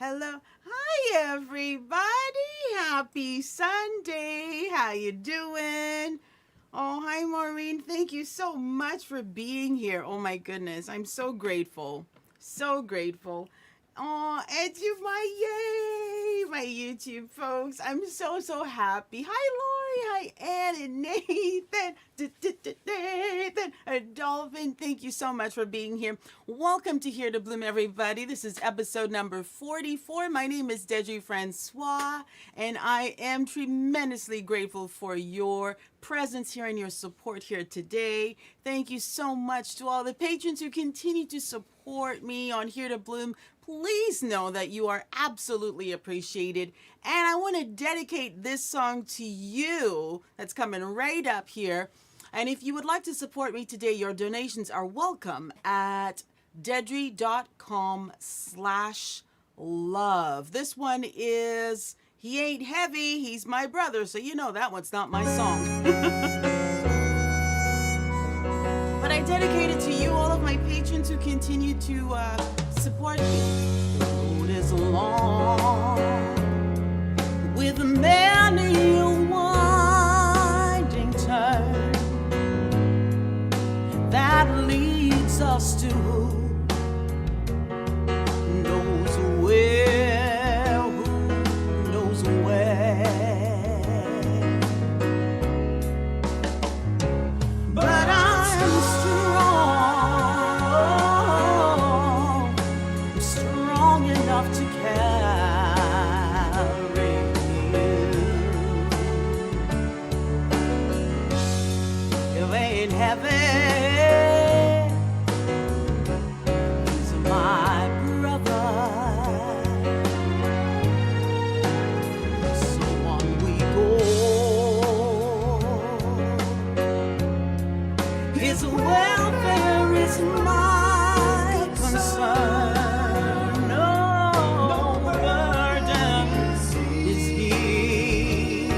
Hello. Hi, everybody. Happy Sunday. How you doing? Oh, hi, Maureen. Thank you so much for being here. Oh, my goodness. I'm so grateful. So grateful. Oh, and my YouTube folks. I'm so happy. Hi, Lori. Hi, Ann and Nathan. Nathan. Dolphin. Thank you so much for being here. Welcome to Here to Bloom, everybody. This is episode number 44. My name is Deidrey Francois, and I am tremendously grateful for your presence here and your support here today. Thank you so much to all the patrons who continue to support me on Here to Bloom. Please know that you are absolutely appreciated. And I want to dedicate this song to you that's coming right up here. And if you would like to support me today, your donations are welcome at deidrey.com/love. This one is He Ain't Heavy, He's My Brother. So you know that one's not my song. But I dedicate it to you, all of my patrons who continue to support me. The road is long with many a winding turn that leads us to who knows where. But I'm strong enough to carry you. You ain't heavy. His welfare is my concern. No burden is he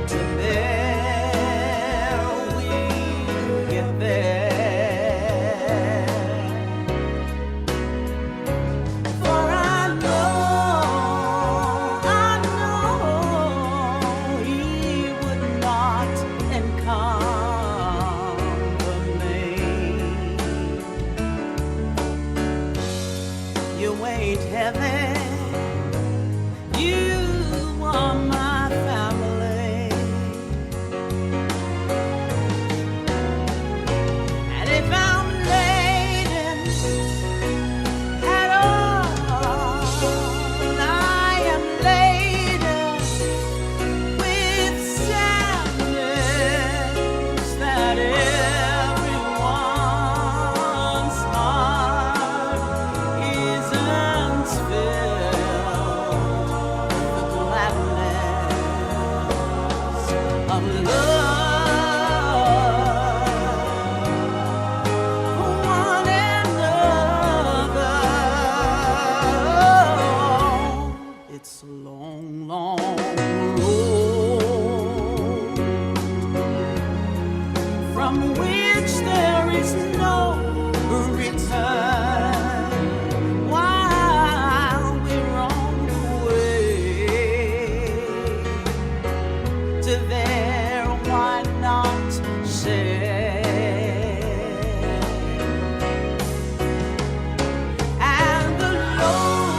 to bear. We'll get there. For I know he would not encounter. You ain't heavy, you are my family. And if I'm laden at all, I am laden with sadness that everyone's heart isn't filled with the gladness of love for one another. It's a long road from which there is no return. While we're on the way to there, why not share? And the Lord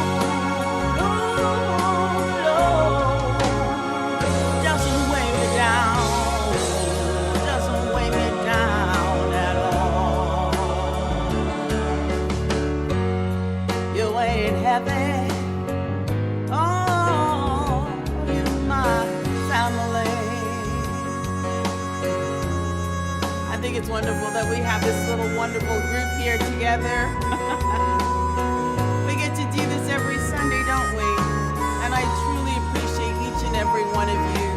doesn't weigh me down, doesn't weigh me down at all. You ain't heavy, oh, you're my family. I think it's wonderful that we have this little wonderful group here together. We get to do this every Sunday, don't we? And I truly appreciate each and every one of you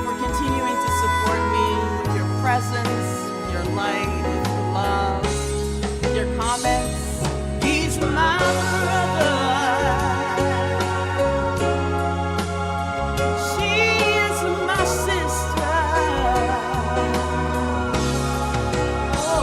for continuing to support me with your presence, with your light, with your love, with your comments. He's my brother. She is my sister. Oh,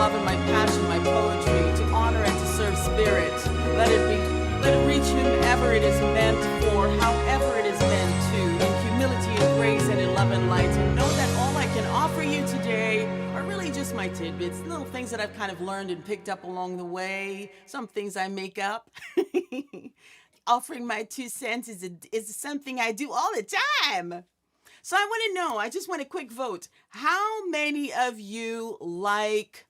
love and my passion, my poetry, to honor and to serve spirit. Let it reach whomever it is meant for, however it is meant to, in humility and grace and in love and light. And know that all I can offer you today are really just my tidbits, little things that I've kind of learned and picked up along the way, some things I make up. Offering my 2 cents is something I do all the time. So I want to know, I just want a quick vote. How many of you like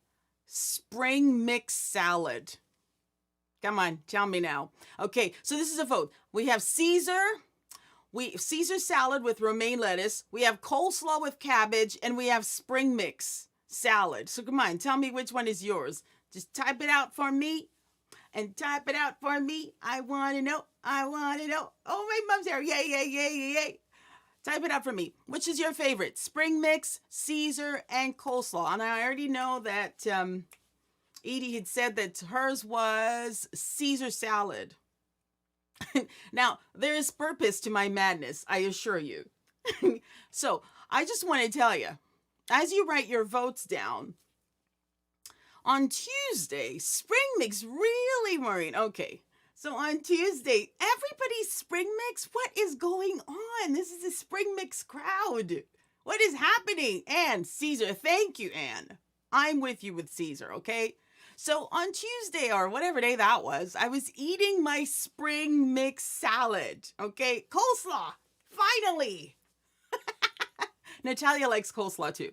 spring mix salad? Come on, tell me now. Okay, so this is a vote. We have Caesar salad with romaine lettuce. We have coleslaw with cabbage, and we have spring mix salad. So come on, tell me which one is yours. Just type it out for me. And type it out for me. I want to know. I want to know. Oh, my mom's there. Yay, yay, yay, yay, yay. Type it out for me. Which is your favorite? Spring mix, Caesar, and coleslaw. And I already know that Edie had said that hers was Caesar salad. Now, there is purpose to my madness, I assure you. So, I just want to tell you, as you write your votes down, on Tuesday, spring mix, really, Maureen? Okay, so on Tuesday, everybody's spring mix? What is going on? This is a spring mix crowd. What is happening? Anne, Caesar, thank you, Anne. I'm with you with Caesar, okay? So on Tuesday, or whatever day that was, I was eating my spring mix salad, okay? Coleslaw, finally. Natalia likes coleslaw too.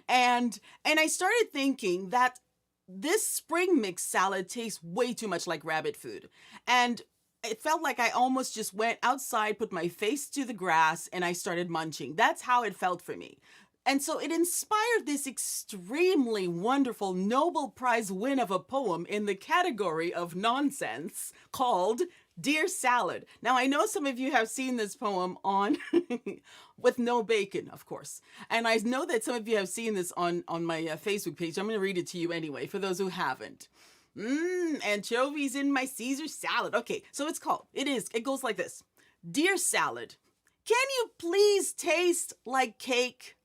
And I started thinking that this spring mix salad tastes way too much like rabbit food. And it felt like I almost just went outside, put my face to the grass, and I started munching. That's how it felt for me. And so it inspired this extremely wonderful Nobel Prize win of a poem in the category of nonsense called Dear Salad. Now, I know some of you have seen this poem on with no bacon, of course. And I know that some of you have seen this on my Facebook page. I'm going to read it to you anyway, for those who haven't. Anchovies in my Caesar salad. Okay, so it goes like this. Dear Salad, can you please taste like cake?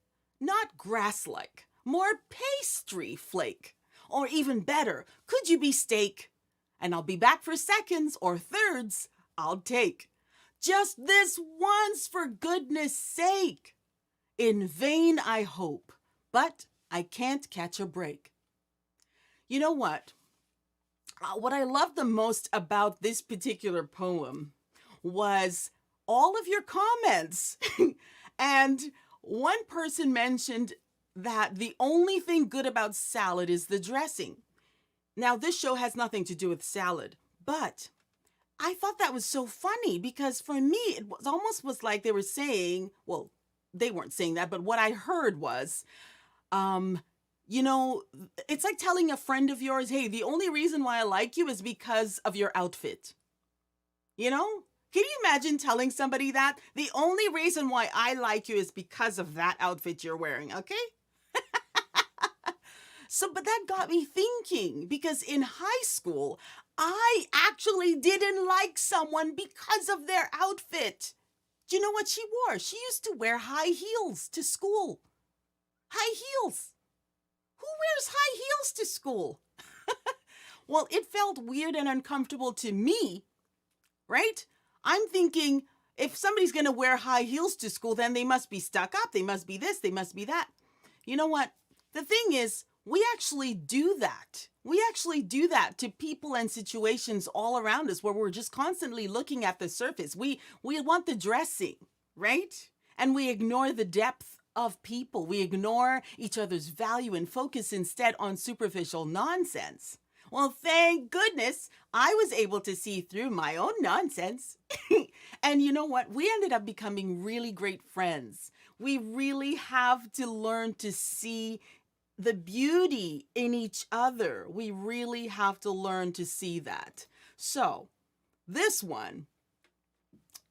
Not grass-like, more pastry flake. Or even better, could you be steak? And I'll be back for seconds or thirds, I'll take. Just this once, for goodness sake. In vain I hope, but I can't catch a break. You know what? What I loved the most about this particular poem was all of your comments. And one person mentioned that the only thing good about salad is the dressing. Now, this show has nothing to do with salad, but I thought that was so funny because for me, it was like they were saying, well, they weren't saying that, but what I heard was, it's like telling a friend of yours, hey, the only reason why I like you is because of your outfit. You know? Can you imagine telling somebody that? The only reason why I like you is because of that outfit you're wearing, okay? But that got me thinking, because in high school, I actually didn't like someone because of their outfit. Do you know what she wore? She used to wear high heels to school. High heels. Who wears high heels to school? Well, it felt weird and uncomfortable to me, right? I'm thinking, if somebody's going to wear high heels to school, then they must be stuck up. They must be this. They must be that. You know what? The thing is, we actually do that. We actually do that to people and situations all around us where we're just constantly looking at the surface. We want the dressing, right? And we ignore the depth of people. We ignore each other's value and focus instead on superficial nonsense. Well, thank goodness I was able to see through my own nonsense. And you know what? We ended up becoming really great friends. We really have to learn to see the beauty in each other. We really have to learn to see that. So this one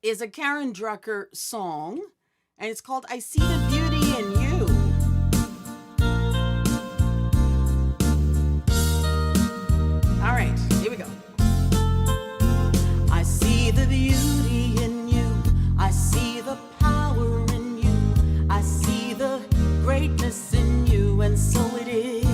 is a Karen Drucker song, and it's called I See the Beauty in You. All right, here we go. I see the beauty in you. I see the power in you. I see the greatness in you, and so it is.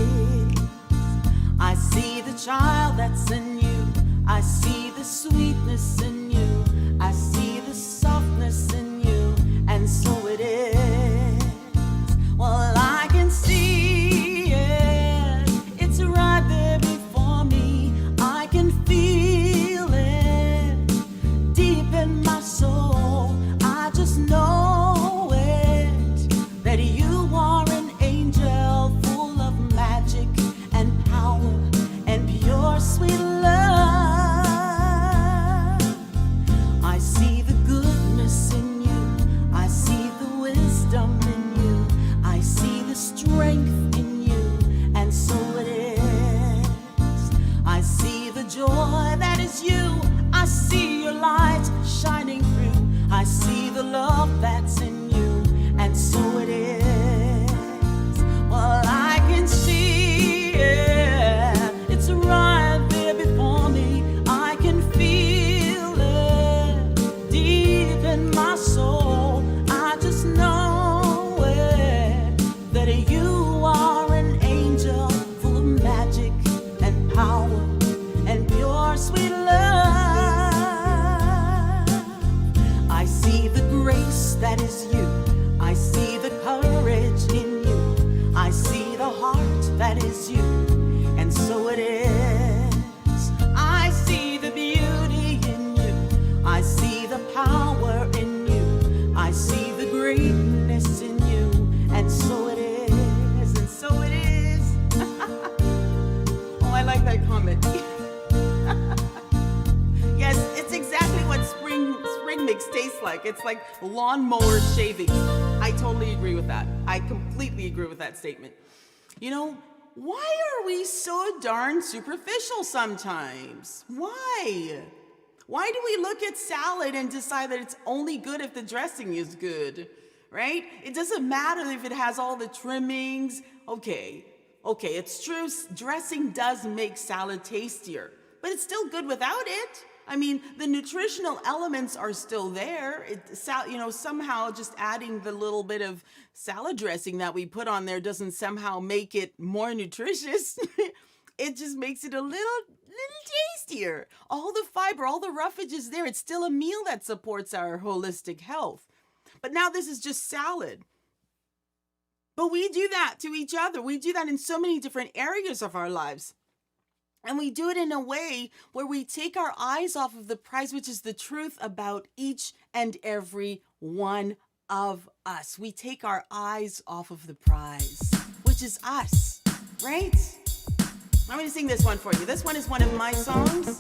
It's like lawnmower shavings. I totally agree with that. I completely agree with that statement. You know, why are we so darn superficial sometimes? Why? Why do we look at salad and decide that it's only good if the dressing is good, right? It doesn't matter if it has all the trimmings. Okay, it's true, dressing does make salad tastier, but it's still good without it. I mean, the nutritional elements are still there. Somehow just adding the little bit of salad dressing that we put on there doesn't somehow make it more nutritious. It just makes it a little tastier. All the fiber, all the roughage is there. It's still a meal that supports our holistic health. But now this is just salad. But we do that to each other. We do that in so many different areas of our lives. And we do it in a way where we take our eyes off of the prize, which is the truth about each and every one of us. We take our eyes off of the prize, which is us, right? I'm going to sing this one for you. This one is one of my songs.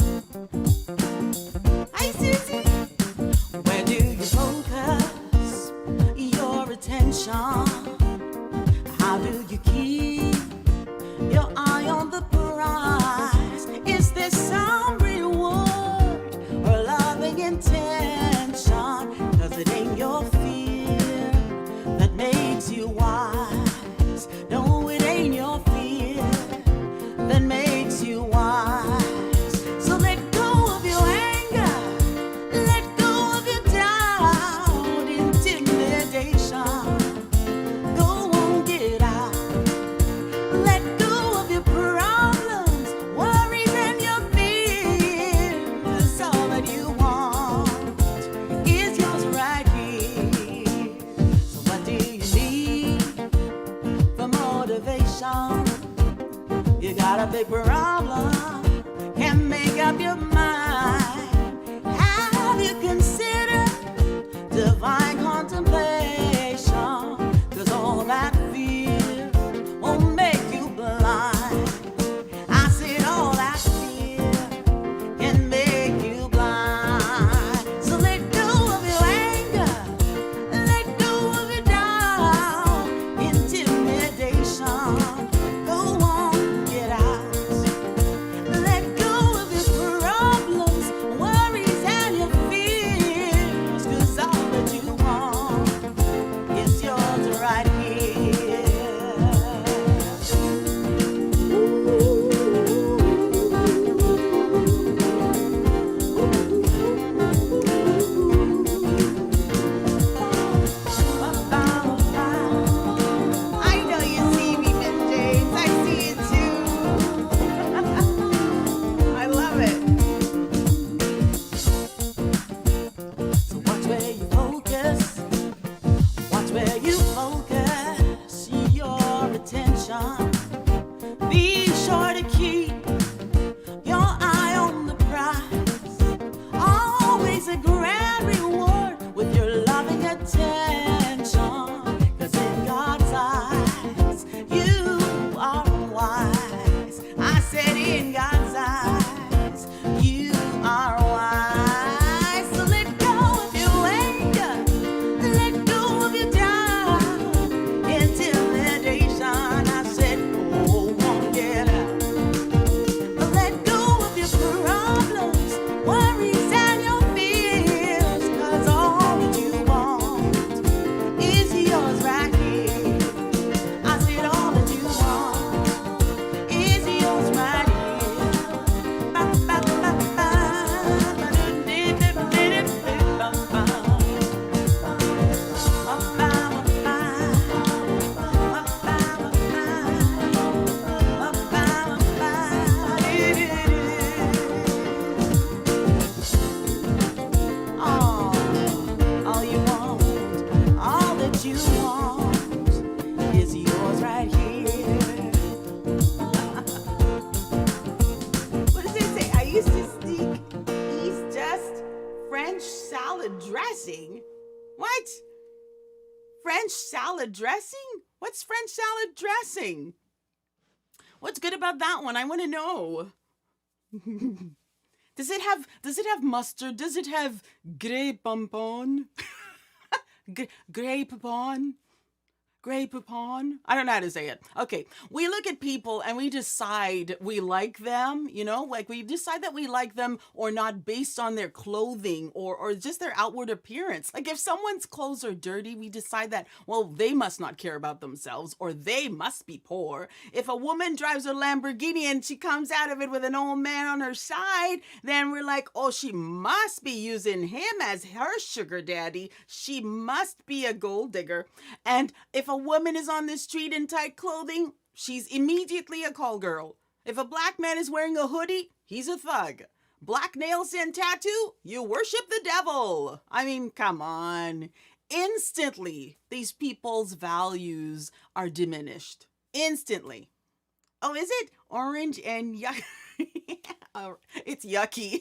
Hi, Susie. Where do you focus your attention? How do you keep your eye on the prize? Is there some reward or loving intention? 'Cause it ain't your fear that makes you wise. No, it ain't your fear that makes you wise. So let go of your anger, let go of your doubt, intimidation. Go on, get out. Let go of your problems, worries, and your fears. All that you want is yours right here. So what do you need for motivation? You got a big problem, can't make up your mind. Have you considered divine contemplation? 'Cause all that fear won't make you blind. I said all that fear can make you blind. So let go of your anger, let go of your doubt, intimidation. Go on, get out. Let go of your problems, worries, and your fears. 'Cause all that you want is yours right here. I know you see me, Miss James. I see it too. I love it. So watch where you focus. Watch where you focus your attention. Be sure to keep your eye on the prize. Always a grand reward with your loving attention. 'Cause in God's eyes, you are wise. I said in God's eyes, you are wise. So let go of your anger, let go of your doubt, intimidation. I said, go on, get out. Let go of your problems, worries, and your fears. 'Cause all that you want is yours right here. I said all that you want is yours right here. Ba, ba, ba, ba, ba, do, dee, dee, dee, dee, dee, ba, ba. Ba, ba, ba, ba. Ba, ba, ba, ba. Ba, ba, ba, dee, dee, dee. All you want, all that you want is yours right here. What does it say? I used to speak East just French salad dressing. What? French salad dressing? What's French salad dressing? What's good about that one? I want to know. Does it have mustard? Does it have grey pompon? Grey pompon? Grey Poupon? I don't know how to say it. Okay, we look at people and we decide we like them, like we decide that we like them or not based on their clothing or just their outward appearance. Like if someone's clothes are dirty, we decide that, well, they must not care about themselves or they must be poor. If a woman drives a Lamborghini and she comes out of it with an old man on her side, then we're like, oh, she must be using him as her sugar daddy. She must be a gold digger. And if a woman is on the street in tight clothing, she's immediately a call girl. If a black man is wearing a hoodie, he's a thug. Black nails and tattoo, you worship the devil. I mean, come on. Instantly, these people's values are diminished. Instantly. Oh, is it? Orange and yucky. Oh, it's yucky.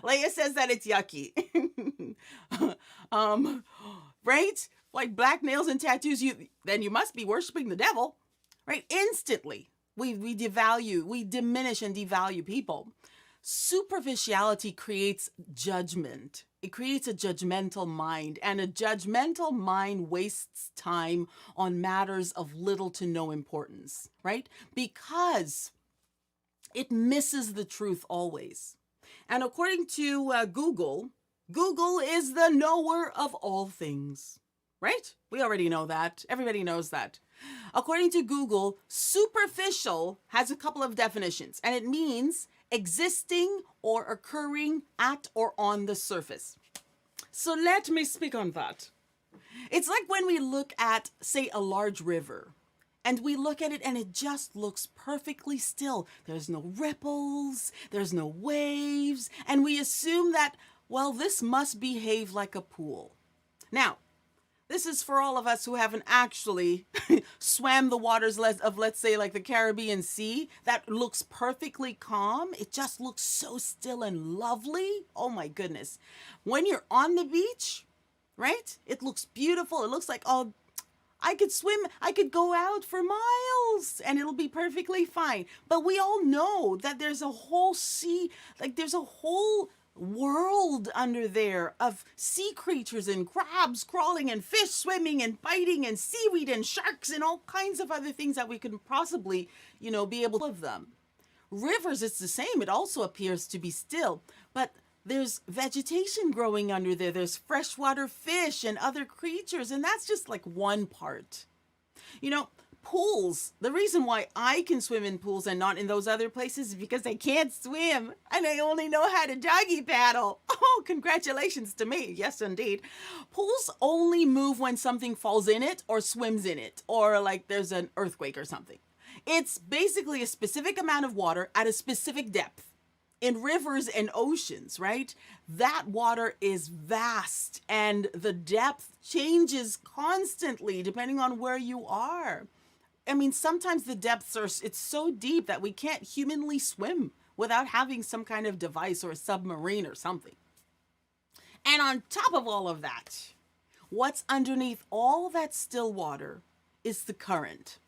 Leia says that it's yucky. Right? Like black nails and tattoos, then you must be worshiping the devil, right? Instantly, we diminish and devalue people. Superficiality creates judgment. It creates a judgmental mind, and a judgmental mind wastes time on matters of little to no importance, right? Because it misses the truth always. And according to Google is the knower of all things. Right? We already know that. Everybody knows that. According to Google, superficial has a couple of definitions, and it means existing or occurring at or on the surface. So let me speak on that. It's like when we look at, say, a large river, and we look at it and it just looks perfectly still. There's no ripples, there's no waves, and we assume that, well, this must behave like a pool. Now, this is for all of us who haven't actually swam the waters of, let's say, like the Caribbean Sea. That looks perfectly calm. It just looks so still and lovely. Oh my goodness. When you're on the beach, right? It looks beautiful. It looks like, oh, I could swim. I could go out for miles and it'll be perfectly fine. But we all know that there's a whole sea, like there's a whole world under there of sea creatures and crabs crawling and fish swimming and biting and seaweed and sharks and all kinds of other things that we could possibly, be able to of them. Rivers, it's the same. It also appears to be still, but there's vegetation growing under there. There's freshwater fish and other creatures, and that's just like one part. Pools, the reason why I can swim in pools and not in those other places is because I can't swim and I only know how to doggy paddle. Oh, congratulations to me. Yes, indeed. Pools only move when something falls in it or swims in it or like there's an earthquake or something. It's basically a specific amount of water at a specific depth. In rivers and oceans, right? That water is vast and the depth changes constantly depending on where you are. I mean, sometimes the depths it's so deep that we can't humanly swim without having some kind of device or a submarine or something. And on top of all of that, what's underneath all that still water is the current.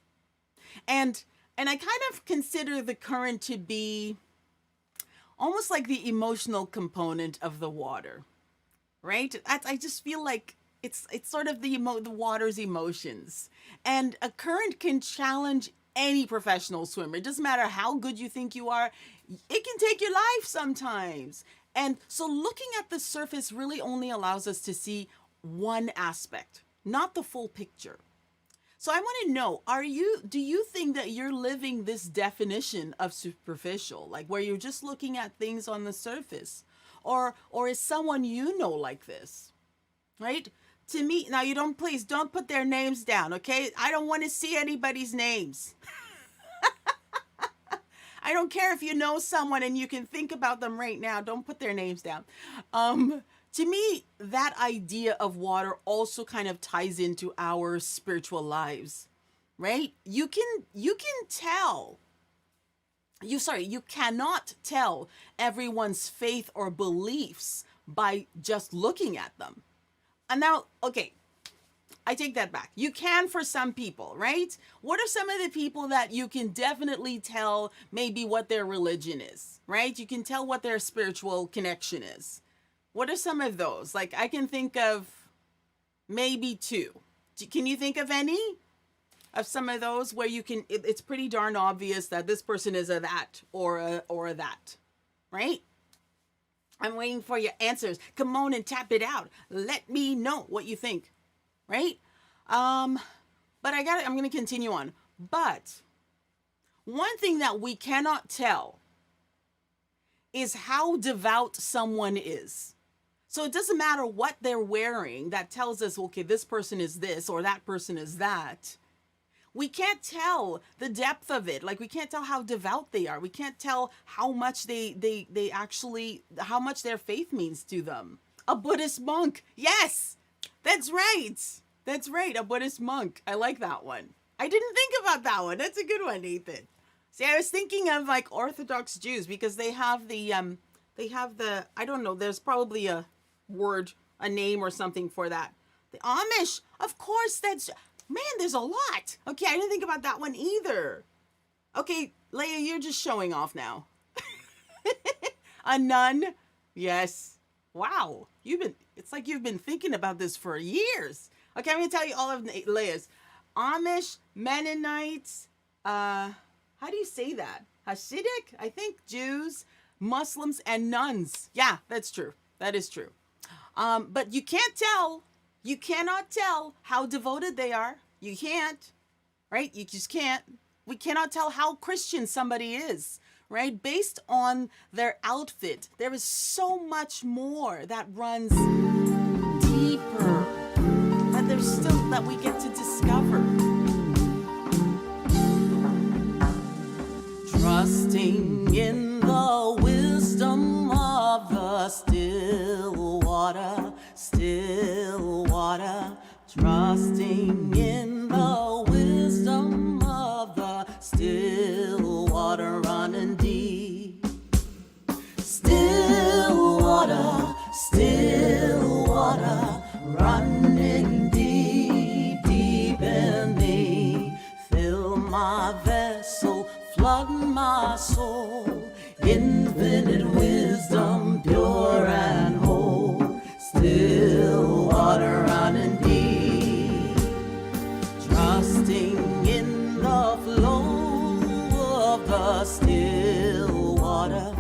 And I kind of consider the current to be almost like the emotional component of the water, right? I just feel like it's sort of the water's emotions. And a current can challenge any professional swimmer. It doesn't matter how good you think you are. It can take your life sometimes. And so looking at the surface really only allows us to see one aspect, not the full picture. So I want to know, do you think that you're living this definition of superficial, like where you're just looking at things on the surface? Or is someone like this? Right? To me, now please don't put their names down, okay? I don't want to see anybody's names. I don't care if you know someone and you can think about them right now. Don't put their names down. To me, that idea of water also kind of ties into our spiritual lives, right? You cannot tell everyone's faith or beliefs by just looking at them. And now, okay, I take that back. You can for some people, right? What are some of the people that you can definitely tell maybe what their religion is, right? You can tell what their spiritual connection is. What are some of those? Like, I can think of maybe two. Can you think of any of some of those where you can, it's pretty darn obvious that this person is a that or a that, right? I'm waiting for your answers. Come on and tap it out. Let me know what you think, right? But I'm going to continue on. But one thing that we cannot tell is how devout someone is. So it doesn't matter what they're wearing that tells us, okay, this person is this or that person is that. We can't tell the depth of it. Like, we can't tell how devout they are. We can't tell how much they actually, how much their faith means to them. A Buddhist monk. Yes, that's right. That's right. A Buddhist monk. I like that one. I didn't think about that one. That's a good one, Nathan. See, I was thinking of like Orthodox Jews because they have the, I don't know, there's probably a word, a name or something for that. The Amish, of course, man, there's a lot. Okay, I didn't think about that one either. Okay, Leia, you're just showing off now. A nun, yes. Wow, it's like you've been thinking about this for years. Okay, I'm gonna tell you all of Leia's. Amish, Mennonites, how do you say that? Hasidic, I think, Jews, Muslims, and nuns. Yeah, that's true. That is true. But you cannot tell how devoted they are. You can't, right? You just can't. We cannot tell how Christian somebody is, right? Based on their outfit. There is so much more that runs deeper, but there's still that we get to discover. Trusting in the wisdom of the still water, trusting in the wisdom of the still water running deep. Still water running deep, deep in me. Fill my vessel, flood my soul, infinite wisdom, pure and whole. Still water running deep, trusting in the flow of the still water,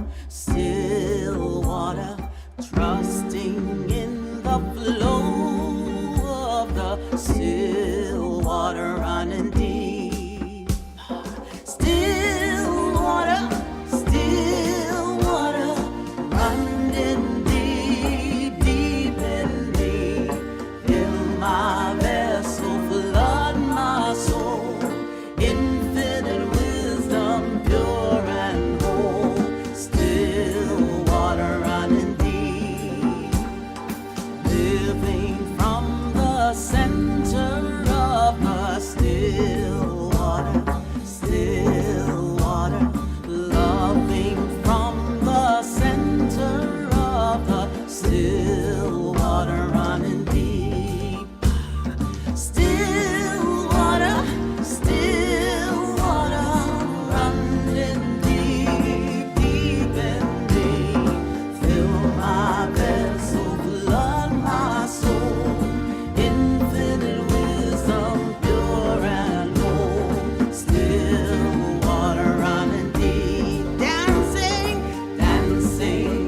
trusting in the flow of the still water running deep. Still water running deep, deep in me. Fill my vessel, flood my soul, infinite wisdom, pure and whole. Still water running deep, living from the center of the still water, loving from the center of the still water running deep. Still water running deep, deep in me. Fill my vessel, flood my soul, infinite wisdom, pure and whole. Still water running deep, dancing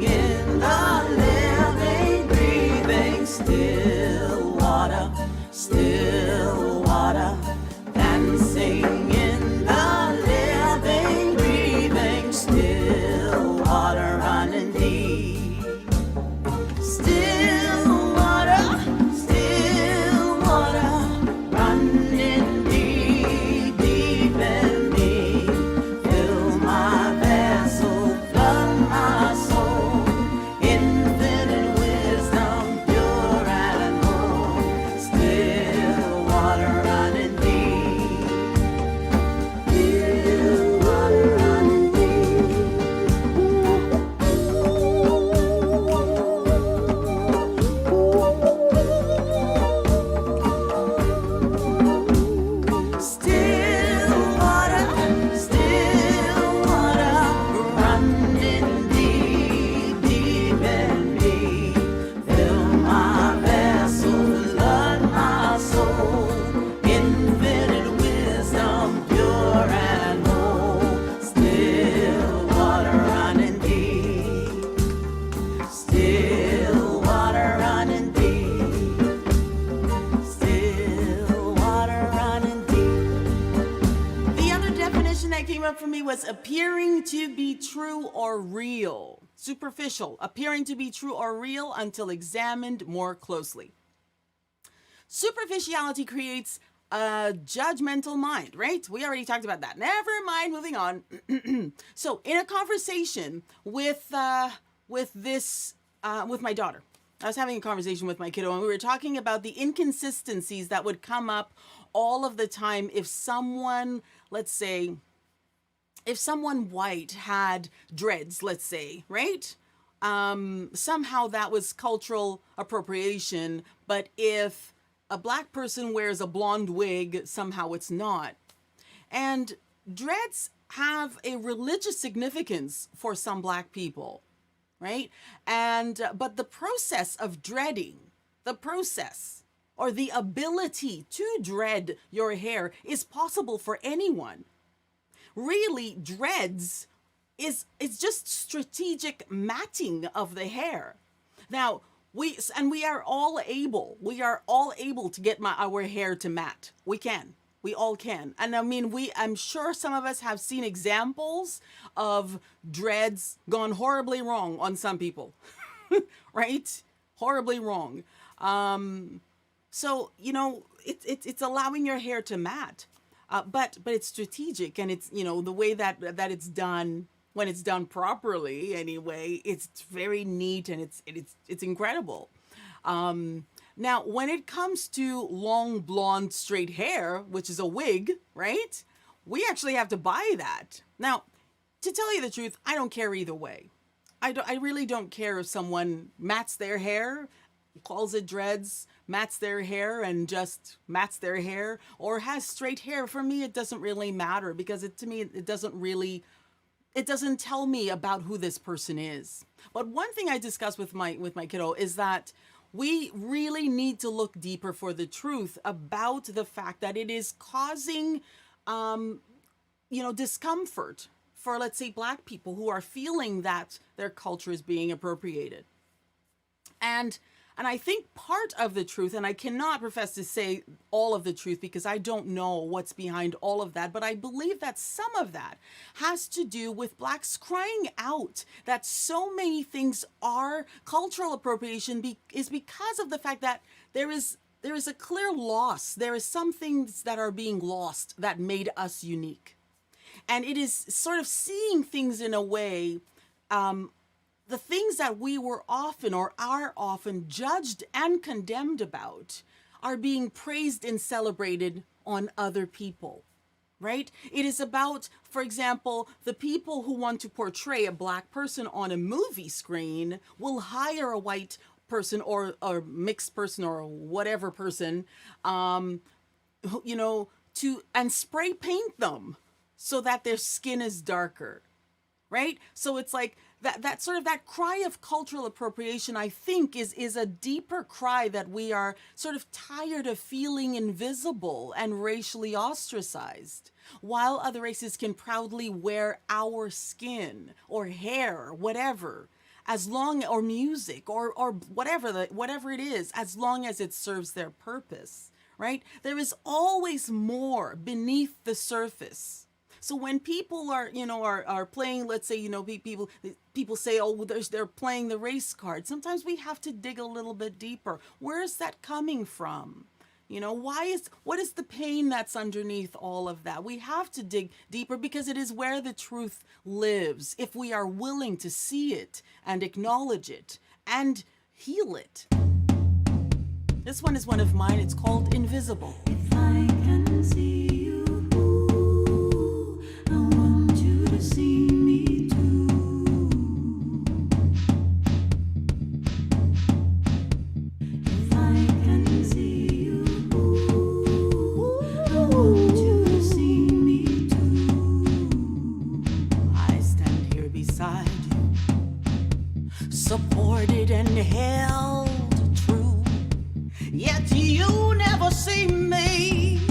in the living, breathing. Still water, dancing in the living, breathing. Still water running deep. Still water running deep, deep in me. Fill my vessel, flood my soul, infinite wisdom, pure and whole. Still water running deep. definition that came up for me was appearing to be true or real. Superficial, appearing to be true or real until examined more closely. Superficiality creates a judgmental mind, right? We already talked about that. Never mind, moving on. So in a conversation with my daughter, I was having a conversation with my kiddo, and we were talking about the inconsistencies that would come up all of the time if someone, let's say, if someone white had dreads, let's say, right? Somehow that was cultural appropriation, but if a black person wears a blonde wig, somehow it's not. And dreads have a religious significance for some black people, right? And but the process of dreading, the process or the ability to dread your hair is possible for anyone. Really, dreads is just strategic matting of the hair. Now, we are all able to get our hair to mat. We all can. And I mean, I'm sure some of us have seen examples of dreads gone horribly wrong on some people, right? Horribly wrong. So, it's allowing your hair to mat. But it's strategic, and it's, the way that it's done, when it's done properly anyway, it's very neat, and it's incredible. Now, when it comes to long blonde straight hair, which is a wig, right? We actually have to buy that. Now, to tell you the truth, I don't care either way. I really don't care if someone mats their hair, calls it dreads, mats their hair and just mats their hair, or has straight hair. For me, it doesn't really matter, because it doesn't tell me about who this person is. But one thing I discussed with my kiddo is that we really need to look deeper for the truth about the fact that it is causing, discomfort for, let's say, black people who are feeling that their culture is being appropriated. And I think part of the truth, and I cannot profess to say all of the truth because I don't know what's behind all of that, but I believe that some of that has to do with blacks crying out that so many things are cultural appropriation is because of the fact that there is a clear loss. There is some things that are being lost that made us unique. And it is sort of seeing things in a way, the things that we were often or are often judged and condemned about are being praised and celebrated on other people, right? It is about, for example, the people who want to portray a black person on a movie screen will hire a white person or mixed person or whatever person, and spray paint them so that their skin is darker, right? So it's like, that sort of that cry of cultural appropriation, I think, is a deeper cry that we are sort of tired of feeling invisible and racially ostracized, while other races can proudly wear our skin or hair, whatever, or music or whatever it is, as long as it serves their purpose, right? There is always more beneath the surface. So when people are playing, let's say, people say, oh, they're playing the race card. Sometimes we have to dig a little bit deeper. Where is that coming from? What is the pain that's underneath all of that? We have to dig deeper because it is where the truth lives, if we are willing to see it and acknowledge it and heal it. This one is one of mine. It's called Invisible. If I can see see me too. If I can see you, I want you to see me too. I stand here beside you, supported and held true, yet you never see me.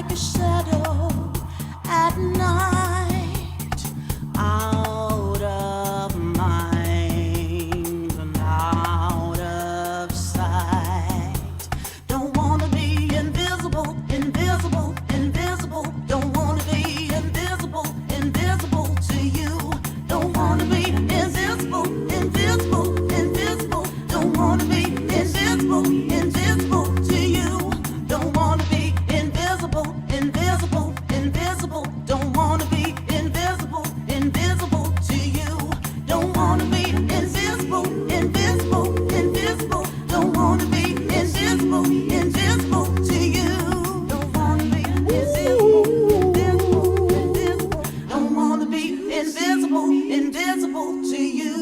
like a shadow at night, out of mind and out of sight. Don't wanna be invisible, invisible, invisible. Don't wanna be invisible, invisible to you. Don't wanna be invisible, invisible, invisible. Don't wanna be invisible, invisible to you. Don't wanna be invisible, invisible, invisible. Don't wanna be invisible, invisible to you. Don't wanna be invisible, invisible, invisible. Don't wanna be invisible, invisible to you. Don't wanna be invisible, invisible, invisible. Don't wanna be invisible, invisible to you.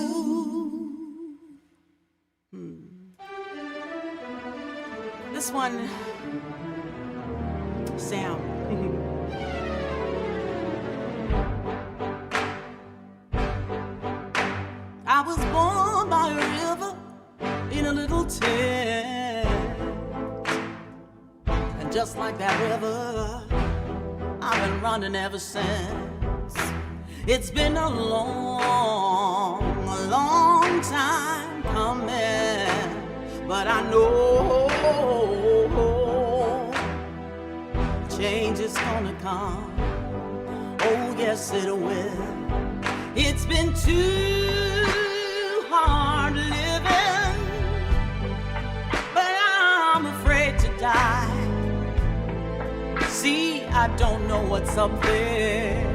This one, Sam. I was born by a river in a little tent, and just like that river, I've been running ever since. It's been a long time coming, but I know change is gonna come. Oh yes, it will. It's been too hard living, but I'm afraid to die. See, I don't know what's up there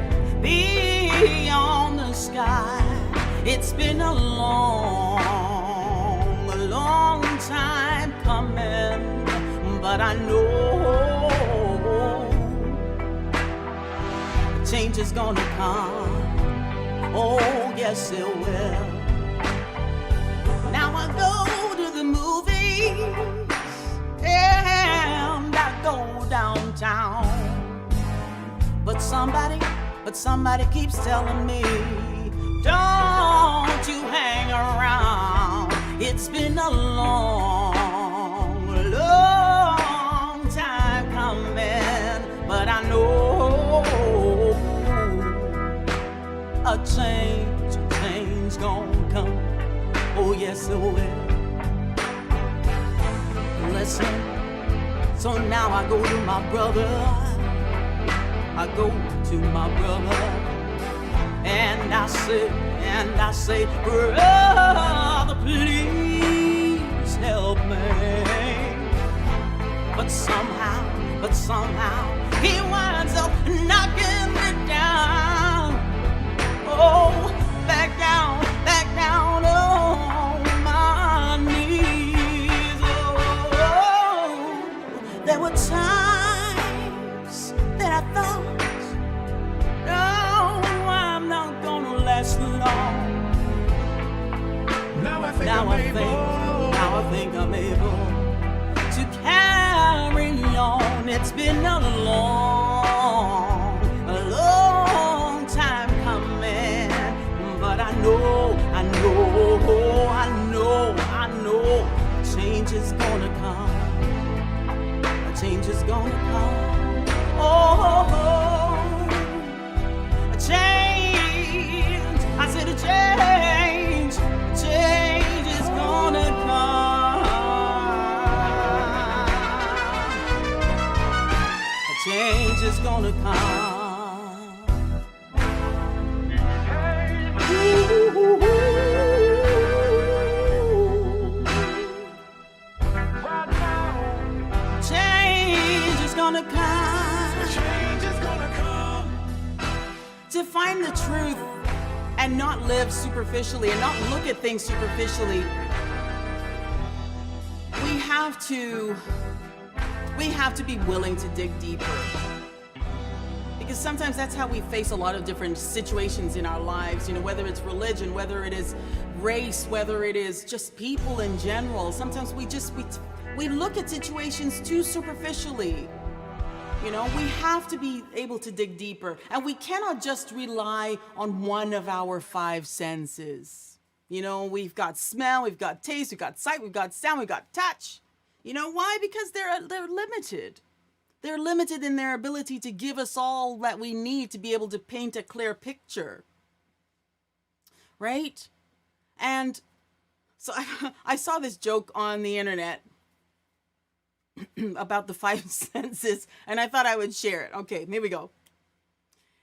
beyond the sky. It's been a long time coming, but I know change is gonna come. Oh, yes, it will. Now I go to the movies and I go downtown. But somebody keeps telling me, don't you hang around. It's been a long time coming, but I know a change gonna come. Oh yes, it will. Listen, so now I go to my brother. I go to my brother, and I say, brother, please help me. But somehow, he winds up knocking me down. Oh, back down on my knees. Oh, there were times that I thought, no, I'm not gonna last long. Now I think I'm able to carry on. It's been a long time coming, but I know change is gonna come. Change is gonna come. Oh, a change. I said a change. Change is gonna come. A change is gonna come. Change is gonna come. Change is gonna come. To find the truth and not live superficially and not look at things superficially, we have to be willing to dig deeper. Because sometimes that's how we face a lot of different situations in our lives, whether it's religion, whether it is race, whether it is just people in general. Sometimes we look at situations too superficially. We have to be able to dig deeper, and we cannot just rely on one of our five senses. We've got smell, we've got taste, we've got sight, we've got sound, we've got touch. Why? Because they're limited. They're limited in their ability to give us all that we need to be able to paint a clear picture. Right? And so I saw this joke on the internet about the five senses, and I thought I would share it. Okay, here we go.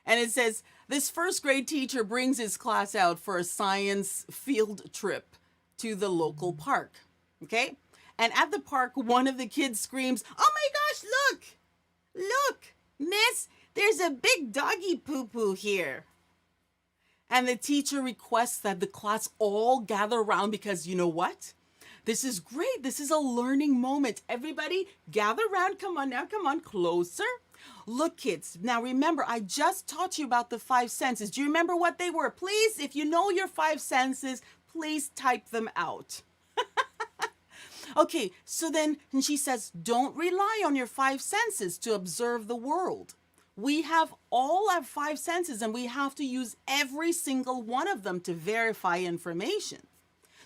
And it says, this first grade teacher brings his class out for a science field trip to the local park. Okay? And at the park, one of the kids screams, oh my gosh, look, miss, there's a big doggy poo-poo here. And the teacher requests that the class all gather around because you know what? This is great. This is a learning moment. Everybody gather around. Come on now. Come on closer. Look, kids. Now, remember, I just taught you about the five senses. Do you remember what they were? Please, if you know your five senses, please type them out. Okay, so then she says, don't rely on your five senses to observe the world. We have all our five senses and we have to use every single one of them to verify information.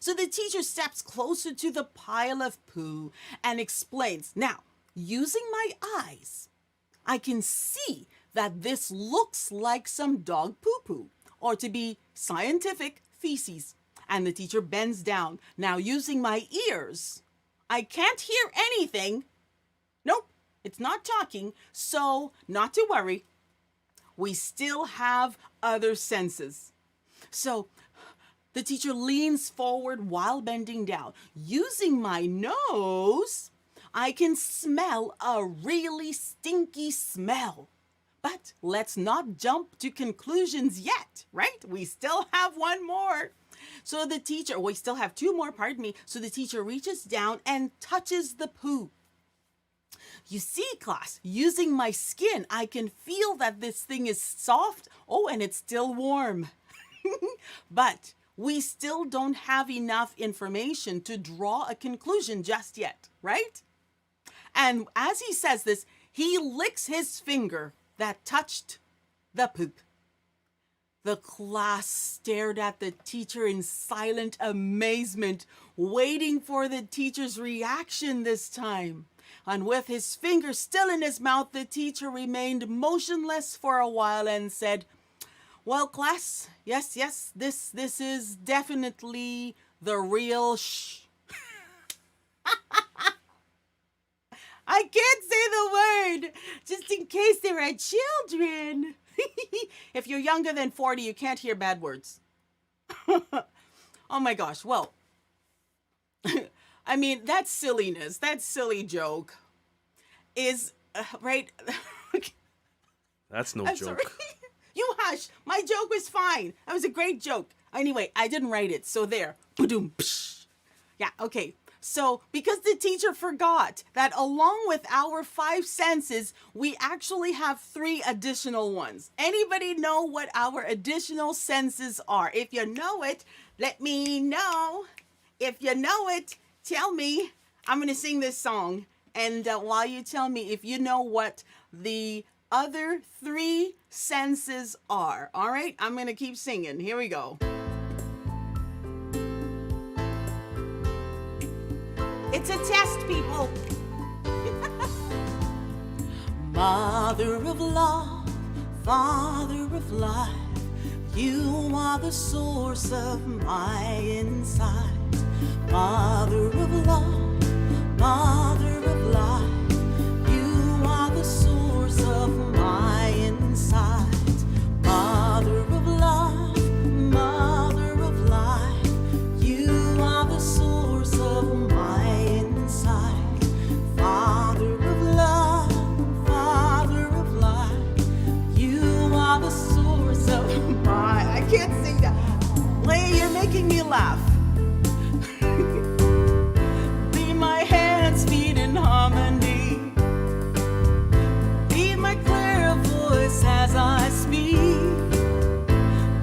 So the teacher steps closer to the pile of poo and explains, now, using my eyes, I can see that this looks like some dog poo-poo, or to be scientific, feces. And the teacher bends down. Now, using my ears, I can't hear anything. Nope, it's not talking, so not to worry. We still have other senses. So the teacher leans forward while bending down. Using my nose, I can smell a really stinky smell. But let's not jump to conclusions yet, right? We still have one more. So the teacher, we still have two more, pardon me. So the teacher reaches down and touches the poo. You see, class, using my skin, I can feel that this thing is soft. Oh, and it's still warm. But we still don't have enough information to draw a conclusion just yet, right? And as he says this, he licks his finger that touched the poop. The class stared at the teacher in silent amazement, waiting for the teacher's reaction this time. And with his finger still in his mouth, the teacher remained motionless for a while and said, well, class, yes, this is definitely the real I can't say the word, just in case there are children. If you're younger than 40, you can't hear bad words. Oh my gosh, well, I mean, that silliness, that silly joke is, right? That's no I'm joke. sorry. You hush. My joke was fine. That was a great joke. Anyway, I didn't write it, so there. Ba-doom, psh. Yeah, okay. So, because the teacher forgot that along with our five senses, we actually have three additional ones. Anybody know what our additional senses are? If you know it, let me know. If you know it, tell me. I'm going to sing this song. And while you tell me if you know what the other three senses are. All right, I'm going to keep singing. Here we go. It's a test, people. Mother of love, Father of life, you are the source of my insight. Mother of love, Mother of life, you are the source of my insight. Mother of love, Mother of life, you are the source of my insight. Father of love, Father of life, you are the source of my... I can't sing that. Leigh, you're making me laugh. Be my hands, feet in harmony. Be my clear voice as I speak.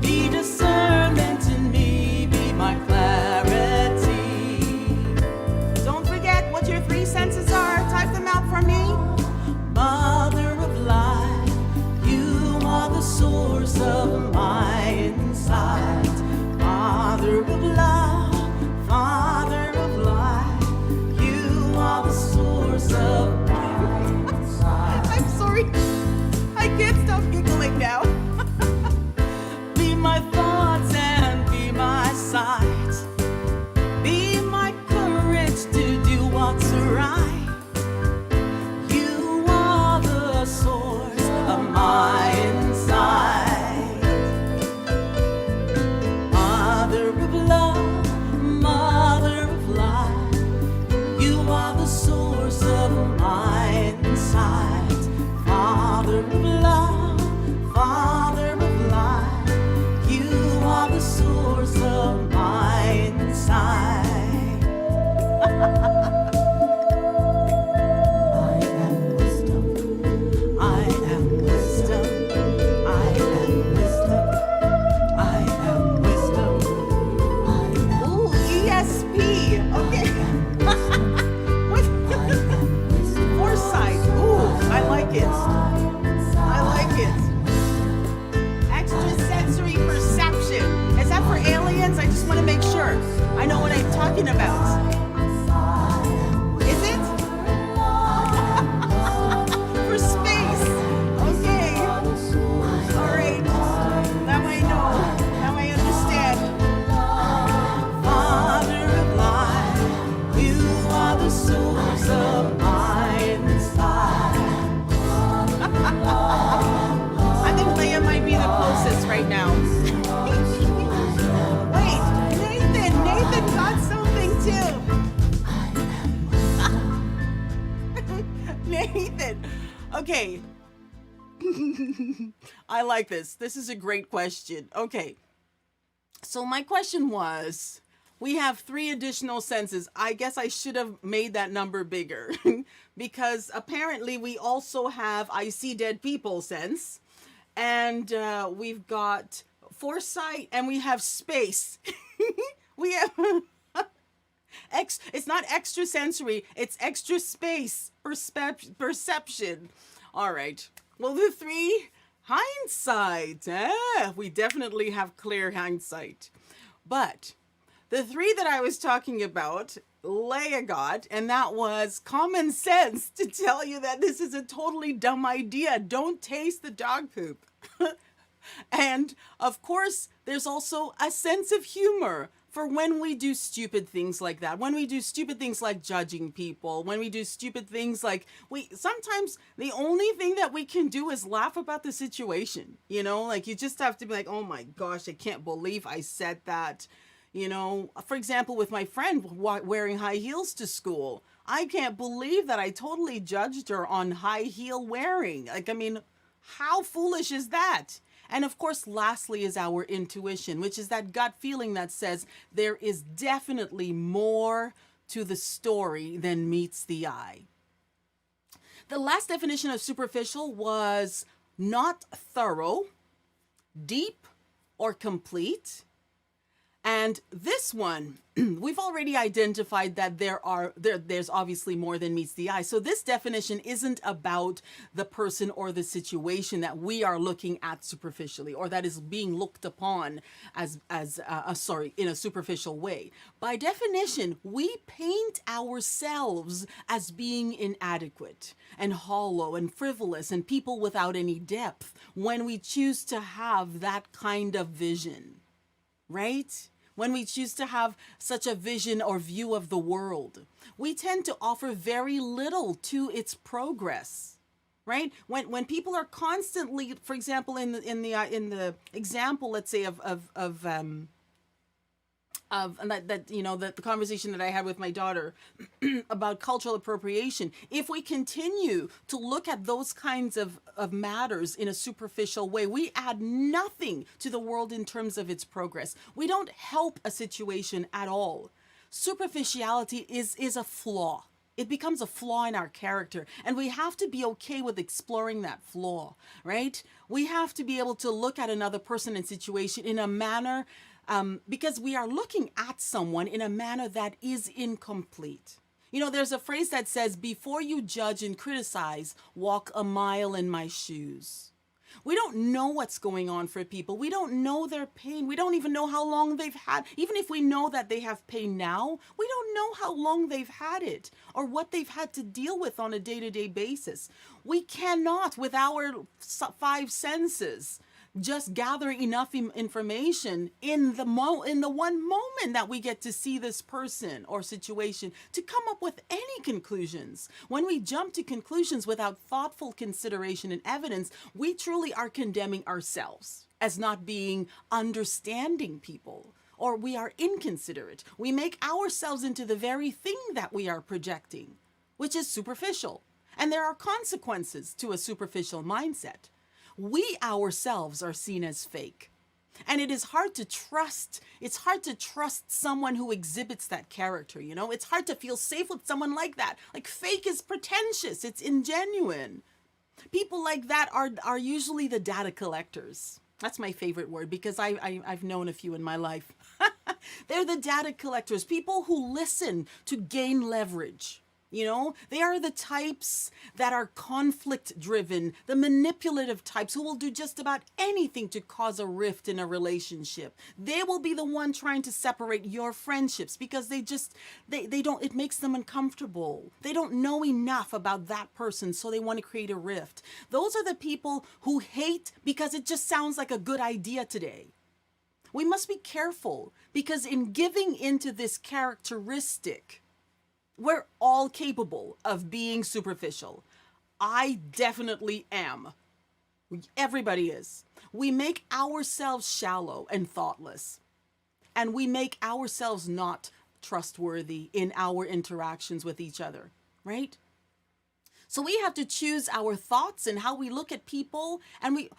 Be discernment in me, be my clarity. Don't forget what your three senses are. Type them out for me. Mother of life, you are the source of my insight. Father of love, Father of life, you are the source of my insight. I think Leia might be the closest right now. Wait, Nathan got something too. Nathan. Okay. I like this. This is a great question. Okay. So my question was, we have 3 additional senses. I guess I should have made that number bigger because apparently we also have I see dead people sense, and we've got foresight, and we have space. We have it's not extrasensory, it's extra space perception. All right. Well, the 3 hindsight. We definitely have clear hindsight. But the 3 that I was talking about, Leia got, and that was common sense to tell you that this is a totally dumb idea. Don't taste the dog poop. And of course, there's also a sense of humor for when we do stupid things like that. When we do stupid things like judging people, when we do stupid things like sometimes the only thing that we can do is laugh about the situation. Like you just have to be like, oh my gosh, I can't believe I said that. For example, with my friend wearing high heels to school, I can't believe that I totally judged her on high heel wearing. Like, I mean, how foolish is that? And of course, lastly is our intuition, which is that gut feeling that says there is definitely more to the story than meets the eye. The last definition of superficial was not thorough, deep, or complete. And this one, we've already identified that there's obviously more than meets the eye. So this definition isn't about the person or the situation that we are looking at superficially, or that is being looked upon as in a superficial way. By definition, we paint ourselves as being inadequate and hollow and frivolous and people without any depth when we choose to have that kind of vision, right? When we choose to have such a vision or view of the world, we tend to offer very little to its progress, right? When people are constantly, for example, in the example, let's say and the conversation that I had with my daughter about cultural appropriation, if we continue to look at those kinds of matters in a superficial way, we add nothing to the world in terms of its progress. We don't help a situation at all. Superficiality is a flaw. It becomes a flaw in our character, and we have to be okay with exploring that flaw, right? We have to be able to look at another person and situation in a manner because we are looking at someone in a manner that is incomplete. There's a phrase that says, before you judge and criticize, walk a mile in my shoes. We don't know what's going on for people. We don't know their pain. We don't even know how long they've had. Even if we know that they have pain now, we don't know how long they've had it or what they've had to deal with on a day-to-day basis. We cannot, with our 5 senses, just gather enough information in the one moment that we get to see this person or situation to come up with any conclusions. When we jump to conclusions without thoughtful consideration and evidence, we truly are condemning ourselves as not being understanding people, or we are inconsiderate. We make ourselves into the very thing that we are projecting, which is superficial. And there are consequences to a superficial mindset. We ourselves are seen as fake. And it is hard to trust. It's hard to trust someone who exhibits that character, It's hard to feel safe with someone like that. Like, fake is pretentious. It's ingenuine. People like that are usually the data collectors. That's my favorite word because I've known a few in my life. They're the data collectors, people who listen to gain leverage. They are the types that are conflict driven, the manipulative types who will do just about anything to cause a rift in a relationship. They will be the one trying to separate your friendships because they don't, it makes them uncomfortable. They don't know enough about that person, so they want to create a rift. Those are the people who hate because it just sounds like a good idea today. We must be careful because in giving into this characteristic, we're all capable of being superficial. I definitely am. Everybody is. We make ourselves shallow and thoughtless, and we make ourselves not trustworthy in our interactions with each other, right? So we have to choose our thoughts and how we look at people, and we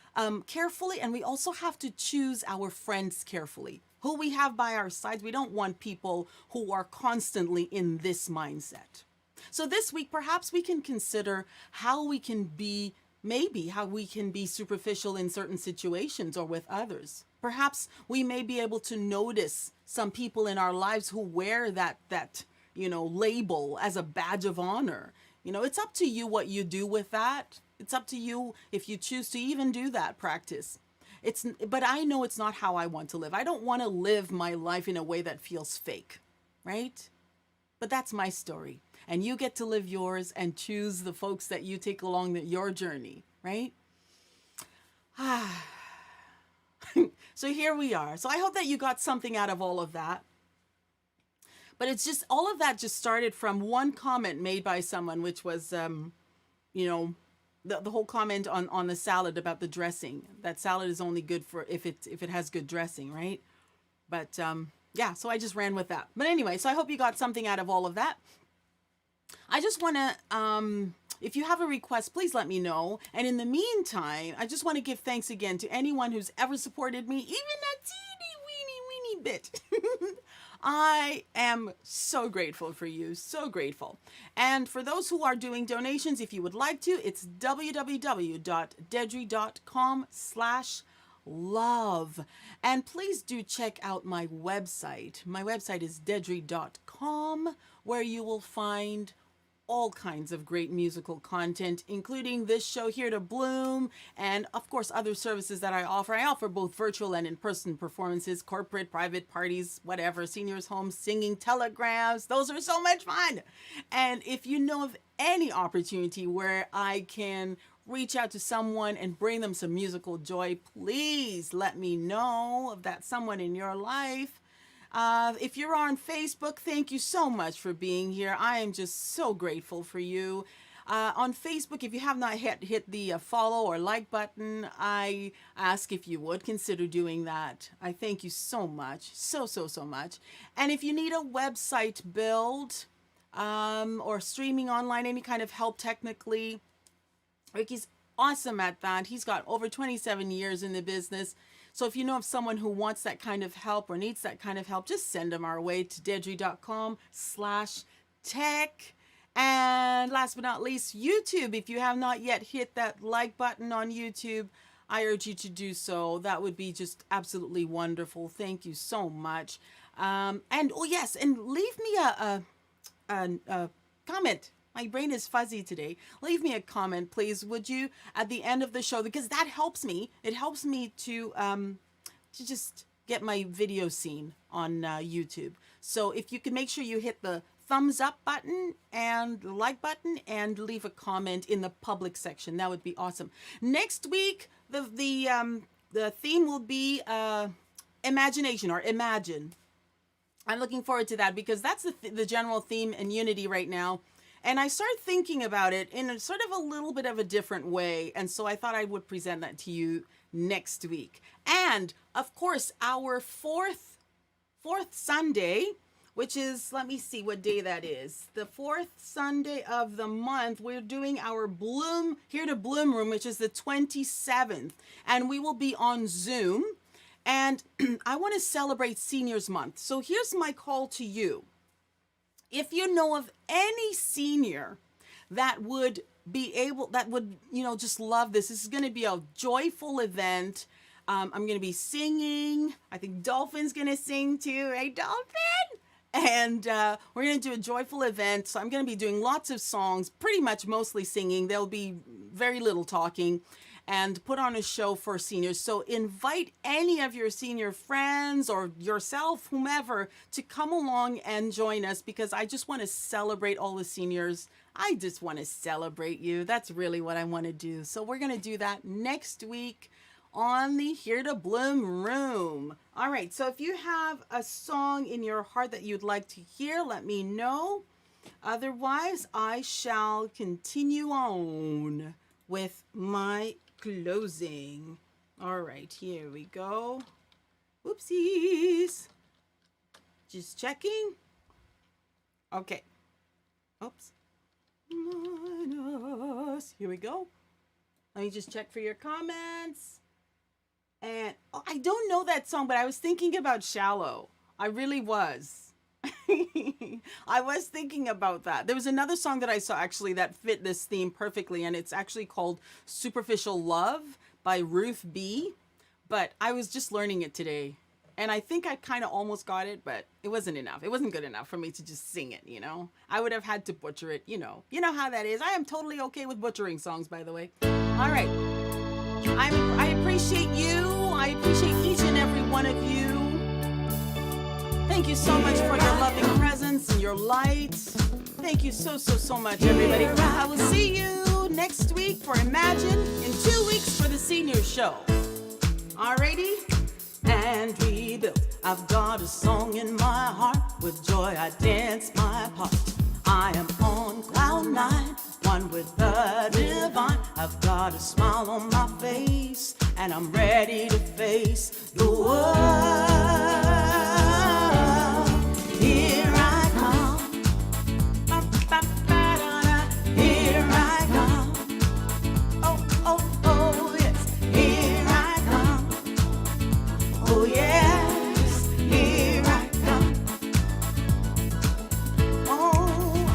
carefully, and we also have to choose our friends carefully. Who we have by our sides. We don't want people who are constantly in this mindset. So this week, perhaps we can consider how we can be, maybe how we can be superficial in certain situations or with others. Perhaps we may be able to notice some people in our lives who wear that label as a badge of honor. It's up to you what you do with that. It's up to you if you choose to even do that practice. But I know it's not how I want to live. I don't want to live my life in a way that feels fake, right? But that's my story. And you get to live yours and choose the folks that you take along your journey, right? So here we are. So I hope that you got something out of all of that. But it's just, all of that just started from one comment made by someone, which was, the whole comment on the salad about the dressing. That salad is only good for if it has good dressing, right? But yeah, so I just ran with that. But anyway, so I hope you got something out of all of that. I just want to, if you have a request, please let me know. And in the meantime, I just want to give thanks again to anyone who's ever supported me, even a teeny weeny bit. I am so grateful for you, so grateful. And for those who are doing donations, if you would like to, it's www.deidrey.com/love. And please do check out my website. My website is deidrey.com, where you will find all kinds of great musical content, including this show Here to Bloom, and of course other services that I offer. I offer both virtual and in-person performances, corporate, private parties, whatever, seniors' homes, singing, telegrams. Those are so much fun. And if you know of any opportunity where I can reach out to someone and bring them some musical joy, please let me know of that someone in your life. If you're on Facebook, thank you so much for being here. I am just so grateful for you. On Facebook, if you have not hit the follow or like button, I ask if you would consider doing that. I thank you so much, so much. And if you need a website build or streaming online, any kind of help technically, Ricky's awesome at that. He's got over 27 years in the business. So if you know of someone who wants that kind of help or needs that kind of help, just send them our way to deidrey.com/tech. And last but not least, YouTube. If you have not yet hit that like button on YouTube, I urge you to do so. That would be just absolutely wonderful. Thank you so much. And oh yes, and leave me a comment. My brain is fuzzy today. Leave me a comment, please, would you, at the end of the show, because that helps me. It helps me to just get my video seen on YouTube. So if you can make sure you hit the thumbs up button and the like button and leave a comment in the public section, that would be awesome. Next week, the theme will be imagination, or imagine. I'm looking forward to that because that's the general theme in Unity right now. And I started thinking about it in a sort of a little bit of a different way. And so I thought I would present that to you next week. And of course, our fourth Sunday, which is, let me see what day that is. The fourth Sunday of the month, we're doing our Here to Bloom room, which is the 27th. And we will be on Zoom. And I want to celebrate Seniors Month. So here's my call to you. If you know of any senior that would just love this is going to be a joyful event. I'm going to be singing. I think Dolphin's going to sing too, right, Dolphin? And we're going to do a joyful event. So I'm going to be doing lots of songs, pretty much mostly singing. There'll be very little talking, and put on a show for seniors. So invite any of your senior friends or yourself, whomever, to come along and join us, because I just want to celebrate all the seniors. I just want to celebrate you. That's really what I want to do. So we're going to do that next week on the Here to Bloom room. All right, so if you have a song in your heart that you'd like to hear, let me know. Otherwise, I shall continue on with my closing. All right, here we go. Whoopsies. Just checking. Okay. Oops. Minus. Here we go. Let me just check for your comments. And I don't know that song, but I was thinking about Shallow. I really was. I was thinking about that. There was another song that I saw actually that fit this theme perfectly, and it's actually called Superficial Love by Ruth B. But I was just learning it today. And I think I kind of almost got it, but it wasn't enough. It wasn't good enough for me to just sing it, you know? I would have had to butcher it, you know. You know how that is. I am totally okay with butchering songs, by the way. All right. I appreciate you. I appreciate each and every one of you. Thank you so much for your loving presence and your light. Thank you so much, everybody. I will see you next week for Imagine, in 2 weeks for the senior show. Alrighty? And rebuild. I've got a song in my heart. With joy I dance my part. I am on cloud nine, one with the divine. I've got a smile on my face, and I'm ready to face the world. Here I come. Here I come. Oh, yes. Here I come. Oh, yes. Here I come. Oh,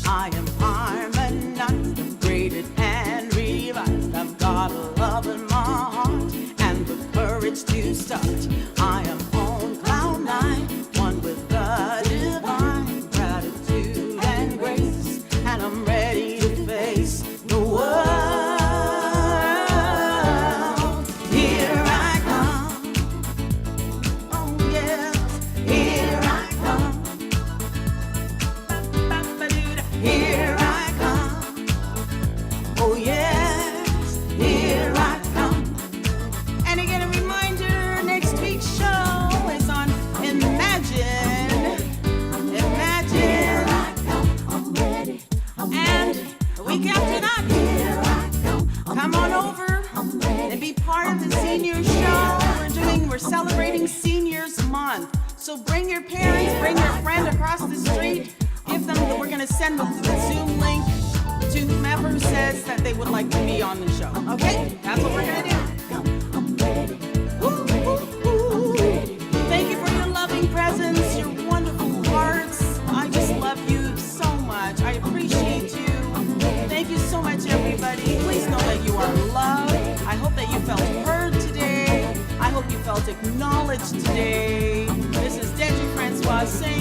I am harmonized, graded and revised. I've got a love in my heart and the courage to start. I am on cloud nine, one with the divine, gratitude and grace, and I'm ready to face the world. Here I come. Oh yes, here I come. Here I come. Oh yes, here I come. And again, a reminder, next week's show is on Imagine. Imagine. I'm ready. And the week after that, come on over and be part of the senior show. We're celebrating Seniors Month. So bring your parents, bring your friend across the street. Give them, we're gonna send the Zoom link to whomever says that they would like to be on the show. Okay? That's what we're gonna do. I'm ready. Thank you for your loving presence, your wonderful hearts. I just love you so much. I appreciate you. Thank you so much, everybody. Please know that you are loved. I hope that you felt heard today. I hope you felt acknowledged today. This is Deidrey Francois saying